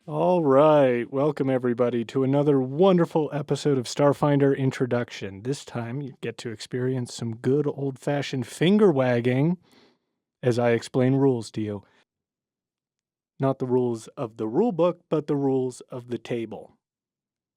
All right, welcome everybody to another wonderful episode of Starfinder Introduction. This time you get to experience some good old-fashioned finger wagging as I explain rules to you. Not the rules of the rule book, but the rules of the table.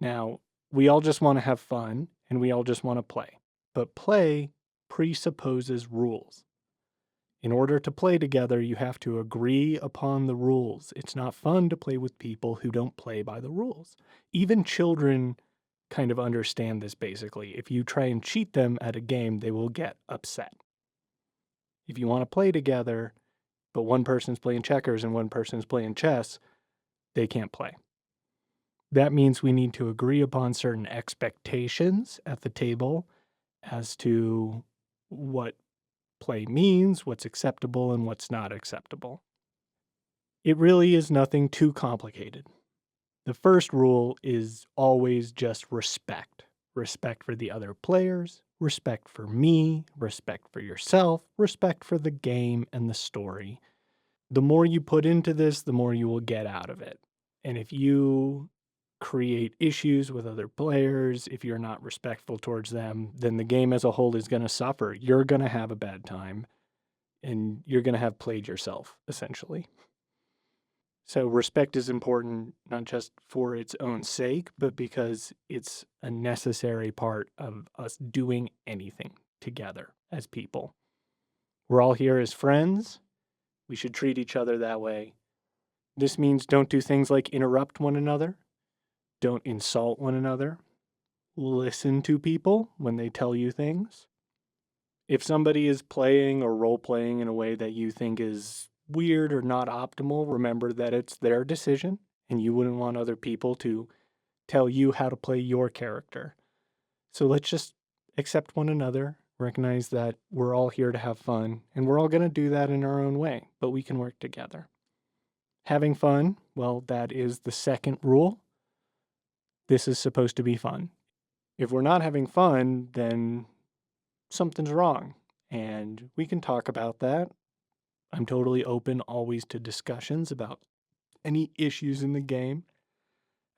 Now, we all just want to have fun and we all just want to play, but play presupposes rules. In order to play together, you have to agree upon the rules. It's not fun to play with people who don't play by the rules. Even children kind of understand this basically. If you try and cheat them at a game, they will get upset. If you want to play together, but one person's playing checkers and one person's playing chess, they can't play. That means we need to agree upon certain expectations at the table as to what play means, what's acceptable, and what's not acceptable. It really is nothing too complicated. The first rule is always just respect. Respect for the other players, respect for me, respect for yourself, respect for the game and the story. The more you put into this, the more you will get out of it. And if you create issues with other players, if you're not respectful towards them, then the game as a whole is going to suffer. You're going to have a bad time and you're going to have played yourself, essentially. So respect is important, not just for its own sake, but because it's a necessary part of us doing anything together as people. We're all here as friends. We should treat each other that way. This means don't do things like interrupt one another, don't insult one another, listen to people when they tell you things. If somebody is playing or role playing in a way that you think is weird or not optimal, remember that it's their decision and you wouldn't want other people to tell you how to play your character. So let's just accept one another, recognize that we're all here to have fun, and we're all going to do that in our own way, but we can work together. Having fun, well, that is the second rule. This is supposed to be fun. If we're not having fun, then something's wrong, and we can talk about that. I'm totally open always to discussions about any issues in the game,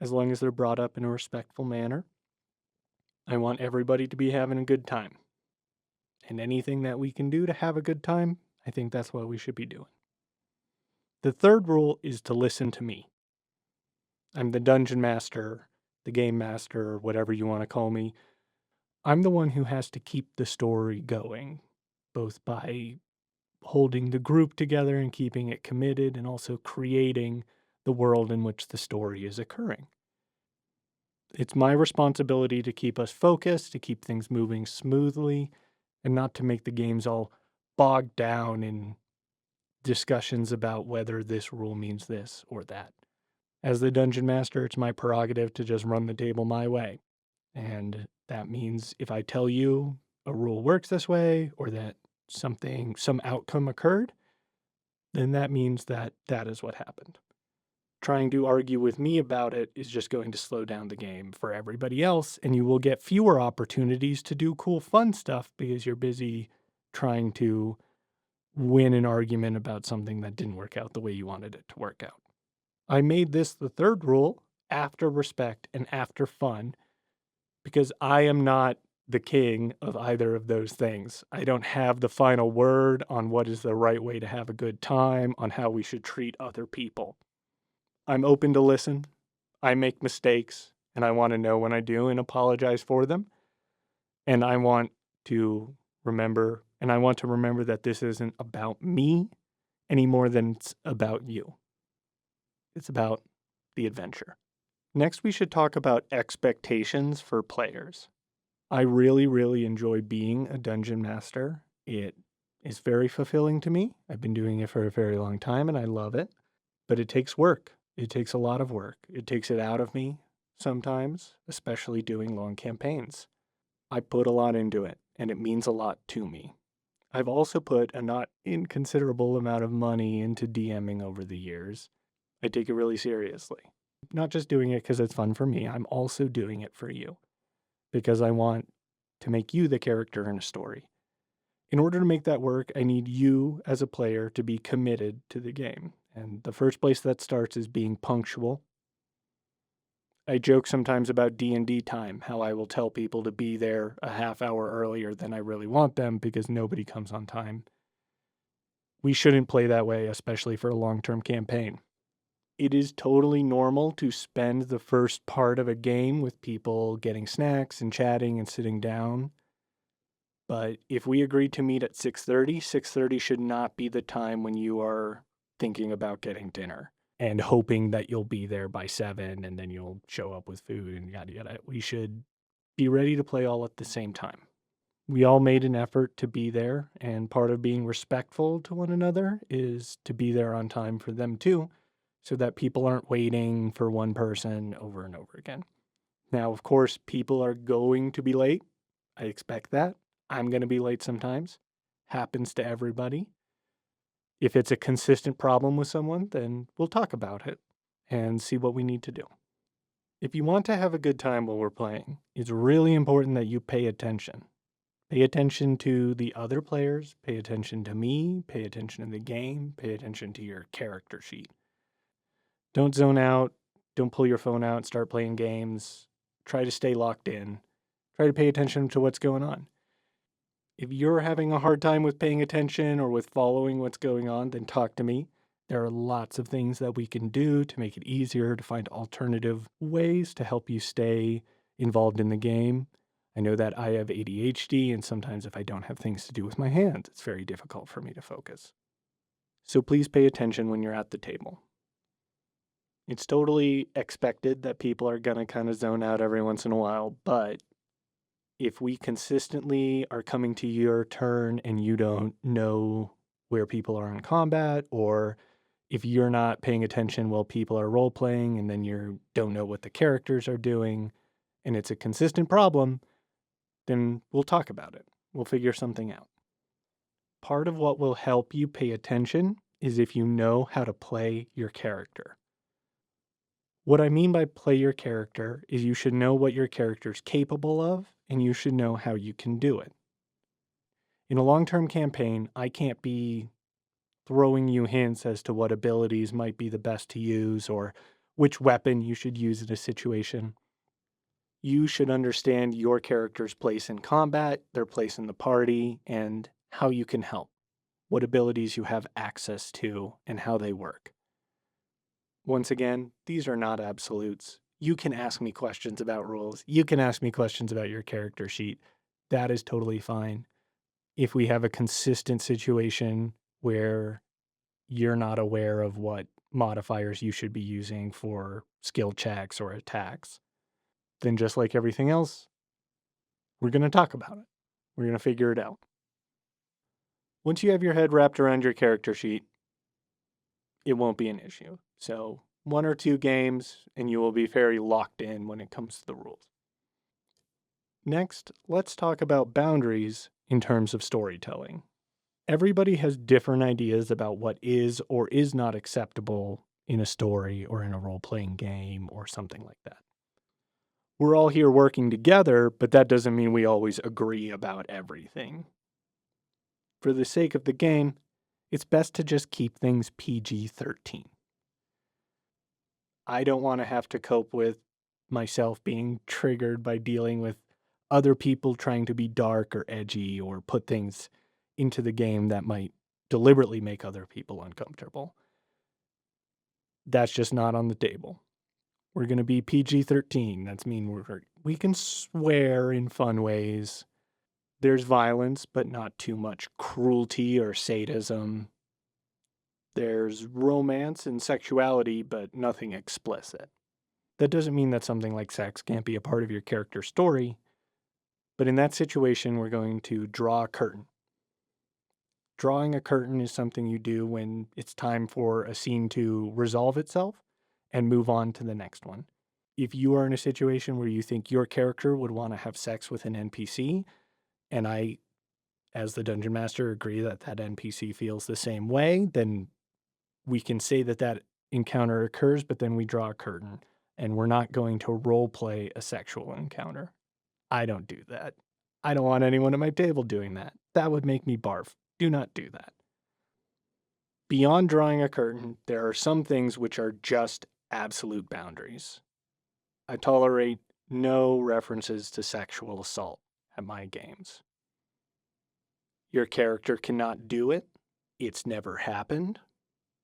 as long as they're brought up in a respectful manner. I want everybody to be having a good time. And anything that we can do to have a good time, I think that's what we should be doing. The third rule is to listen to me. I'm the dungeon master, the game master, whatever you want to call me. I'm the one who has to keep the story going, both by holding the group together and keeping it committed, and also creating the world in which the story is occurring. It's my responsibility to keep us focused, to keep things moving smoothly, and not to make the games all bogged down in discussions about whether this rule means this or that. As the dungeon master, it's my prerogative to just run the table my way. And that means if I tell you a rule works this way or that some outcome occurred, then that means that that is what happened. Trying to argue with me about it is just going to slow down the game for everybody else, and you will get fewer opportunities to do cool, fun stuff because you're busy trying to win an argument about something that didn't work out the way you wanted it to work out. I made this the third rule after respect and after fun because I am not the king of either of those things. I don't have the final word on what is the right way to have a good time, on how we should treat other people. I'm open to listen. I make mistakes and I want to know when I do and apologize for them. And I want to remember that this isn't about me any more than it's about you. It's about the adventure. Next, we should talk about expectations for players. I really, really enjoy being a dungeon master. It is very fulfilling to me. I've been doing it for a very long time and I love it, but it takes work. It takes a lot of work. It takes it out of me sometimes, especially doing long campaigns. I put a lot into it and it means a lot to me. I've also put a not inconsiderable amount of money into DMing over the years. I take it really seriously. Not just doing it because it's fun for me, I'm also doing it for you because I want to make you the character in a story. In order to make that work, I need you as a player to be committed to the game. And the first place that starts is being punctual. I joke sometimes about D&D time, how I will tell people to be there a half hour earlier than I really want them because nobody comes on time. We shouldn't play that way, especially for a long-term campaign. It is totally normal to spend the first part of a game with people getting snacks and chatting and sitting down. But if we agree to meet at 6:30, 6:30 should not be the time when you are thinking about getting dinner and hoping that you'll be there by 7 and then you'll show up with food and yada yada. We should be ready to play all at the same time. We all made an effort to be there, and part of being respectful to one another is to be there on time for them too, so that people aren't waiting for one person over and over again. Now, of course, people are going to be late. I expect that. I'm going to be late sometimes. Happens to everybody. If it's a consistent problem with someone, then we'll talk about it and see what we need to do. If you want to have a good time while we're playing, it's really important that you pay attention. Pay attention to the other players, pay attention to me, pay attention to the game, pay attention to your character sheet. Don't zone out, don't pull your phone out and start playing games. Try to stay locked in. Try to pay attention to what's going on. If you're having a hard time with paying attention or with following what's going on, then talk to me. There are lots of things that we can do to make it easier to find alternative ways to help you stay involved in the game. I know that I have ADHD, and sometimes if I don't have things to do with my hands, it's very difficult for me to focus. So please pay attention when you're at the table. It's totally expected that people are going to kind of zone out every once in a while, but if we consistently are coming to your turn and you don't know where people are in combat, or if you're not paying attention while people are role playing and then you don't know what the characters are doing, and it's a consistent problem, then we'll talk about it. We'll figure something out. Part of what will help you pay attention is if you know how to play your character. What I mean by play your character is you should know what your character's capable of, and you should know how you can do it. In a long-term campaign, I can't be throwing you hints as to what abilities might be the best to use or which weapon you should use in a situation. You should understand your character's place in combat, their place in the party, and how you can help, what abilities you have access to, and how they work. Once again, these are not absolutes. You can ask me questions about rules. You can ask me questions about your character sheet. That is totally fine. If we have a consistent situation where you're not aware of what modifiers you should be using for skill checks or attacks, then just like everything else, we're going to talk about it. We're going to figure it out. Once you have your head wrapped around your character sheet, it won't be an issue. So 1 or 2 games, and you will be very locked in when it comes to the rules. Next, let's talk about boundaries in terms of storytelling. Everybody has different ideas about what is or is not acceptable in a story or in a role-playing game or something like that. We're all here working together, but that doesn't mean we always agree about everything. For the sake of the game, it's best to just keep things PG-13. I don't want to have to cope with myself being triggered by dealing with other people trying to be dark or edgy or put things into the game that might deliberately make other people uncomfortable. That's just not on the table. We're going to be PG-13. That's mean we can swear in fun ways. There's violence, but not too much cruelty or sadism. There's romance and sexuality, but nothing explicit. That doesn't mean that something like sex can't be a part of your character's story, but in that situation, we're going to draw a curtain. Drawing a curtain is something you do when it's time for a scene to resolve itself and move on to the next one. If you are in a situation where you think your character would want to have sex with an NPC, and I, as the Dungeon Master, agree that that NPC feels the same way, then we can say that that encounter occurs, but then we draw a curtain, and we're not going to role play a sexual encounter. I don't do that. I don't want anyone at my table doing that. That would make me barf. Do not do that. Beyond drawing a curtain, there are some things which are just absolute boundaries. I tolerate no references to sexual assault at my games. Your character cannot do it. It's never happened.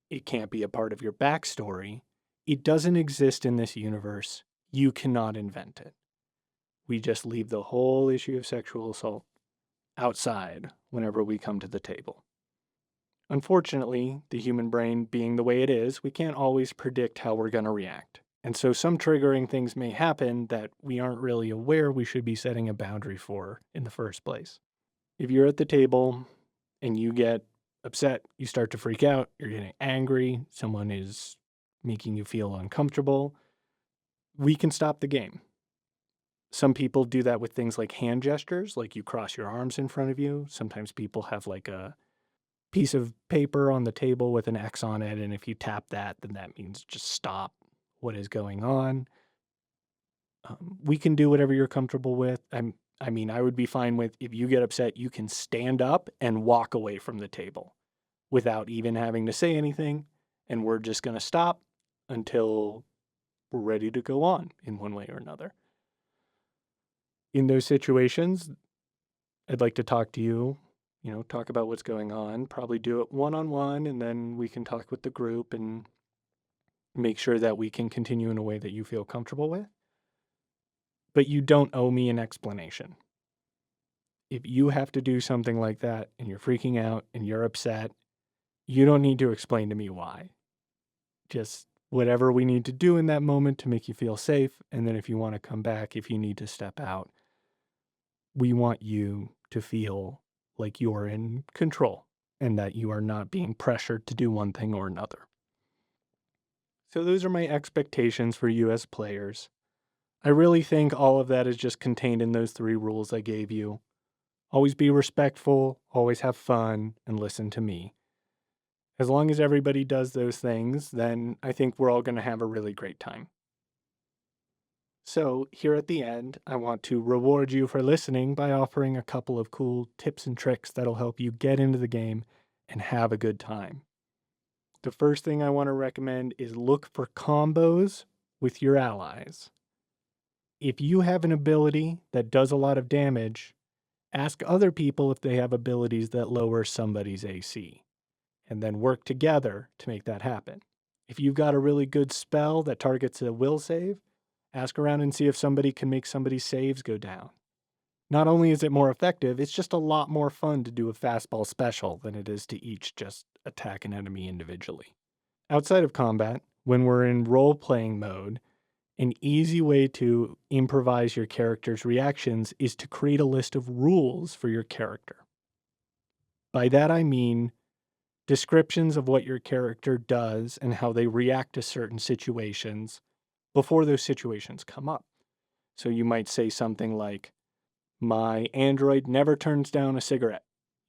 It can't be a part of your backstory. It doesn't exist in this universe. You cannot invent it. We just leave the whole issue of sexual assault outside whenever we come to the table. Unfortunately, the human brain being the way it is, we can't always predict how we're going to react. And so some triggering things may happen that we aren't really aware we should be setting a boundary for in the first place. If you're at the table and you get upset, you start to freak out, you're getting angry, someone is making you feel uncomfortable, we can stop the game. Some people do that with things like hand gestures, like you cross your arms in front of you. Sometimes people have like a piece of paper on the table with an X on it, and if you tap that, then that means just stop what is going on. We can do whatever you're comfortable with. I would be fine with, if you get upset, you can stand up and walk away from the table without even having to say anything, and we're just going to stop until we're ready to go on in one way or another. In those situations, I'd like to talk to you, talk about what's going on, probably do it one-on-one, and then we can talk with the group and make sure that we can continue in a way that you feel comfortable with. But you don't owe me an explanation. If you have to do something like that and you're freaking out and you're upset, you don't need to explain to me why. Just whatever we need to do in that moment to make you feel safe. And then if you want to come back, if you need to step out, we want you to feel like you're in control and that you are not being pressured to do one thing or another. So those are my expectations for you as players. I really think all of that is just contained in those 3 rules I gave you. Always be respectful, always have fun, and listen to me. As long as everybody does those things, then I think we're all going to have a really great time. So, here at the end, I want to reward you for listening by offering a couple of cool tips and tricks that'll help you get into the game and have a good time. The first thing I want to recommend is look for combos with your allies. If you have an ability that does a lot of damage, ask other people if they have abilities that lower somebody's AC, and then work together to make that happen. If you've got a really good spell that targets a will save, ask around and see if somebody can make somebody's saves go down. Not only is it more effective, it's just a lot more fun to do a fastball special than it is to each just attack an enemy individually. Outside of combat, when we're in role-playing mode, an easy way to improvise your character's reactions is to create a list of rules for your character. By that I mean descriptions of what your character does and how they react to certain situations before those situations come up. So you might say something like, my android never turns down a cigarette.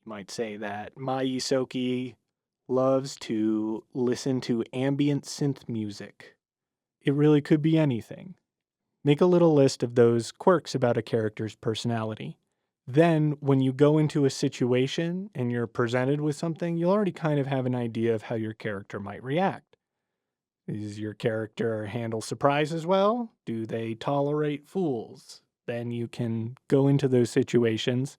You might say that my Isoki loves to listen to ambient synth music. It really could be anything. Make a little list of those quirks about a character's personality. Then, when you go into a situation and you're presented with something, you'll already kind of have an idea of how your character might react. Does your character handle surprises well? Do they tolerate fools? Then you can go into those situations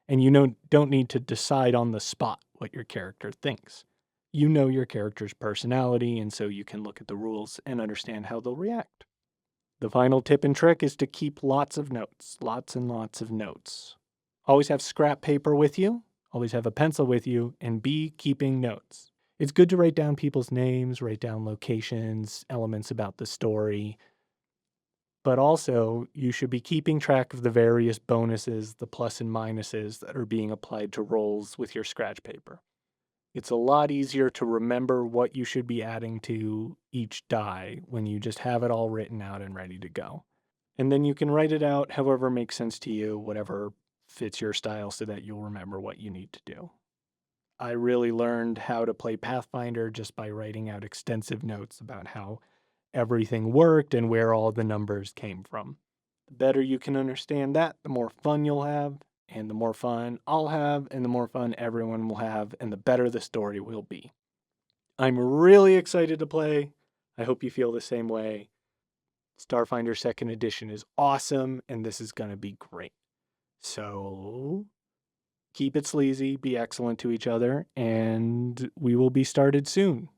and you don't need to decide on the spot what your character thinks. You know your character's personality, and so you can look at the rules and understand how they'll react. The final tip and trick is to keep lots of notes, lots and lots of notes. Always have scrap paper with you, always have a pencil with you, and be keeping notes. It's good to write down people's names, write down locations, elements about the story, but also you should be keeping track of the various bonuses, the plus and minuses that are being applied to rolls with your scratch paper. It's a lot easier to remember what you should be adding to each die when you just have it all written out and ready to go. And then you can write it out however makes sense to you, whatever fits your style, so that you'll remember what you need to do. I really learned how to play Pathfinder just by writing out extensive notes about how everything worked and where all the numbers came from. The better you can understand that, the more fun you'll have, and the more fun I'll have, and the more fun everyone will have, and the better the story will be. I'm really excited to play. I hope you feel the same way. Starfinder Second Edition is awesome, and this is going to be great. So keep it sleazy, be excellent to each other, and we will be started soon.